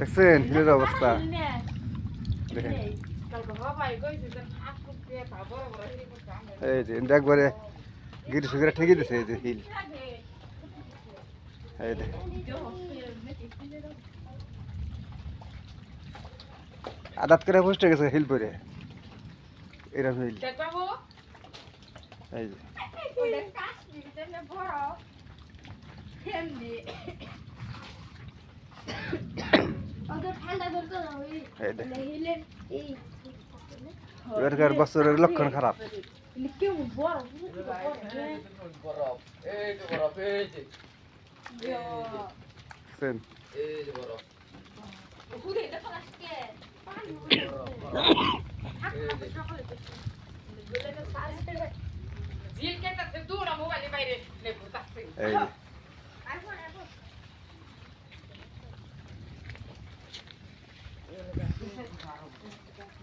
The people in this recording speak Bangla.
দেখছেন হিলের অবস্থা দেখেন এই যে একবারে গিরি সুগিরা ঠেকে দিছে এই যে হিল এই যে আদাত করে বসে গেছে হিল পরে এরকম হিল এই যে এবারকার বছরের লক্ষণ খারাপ এই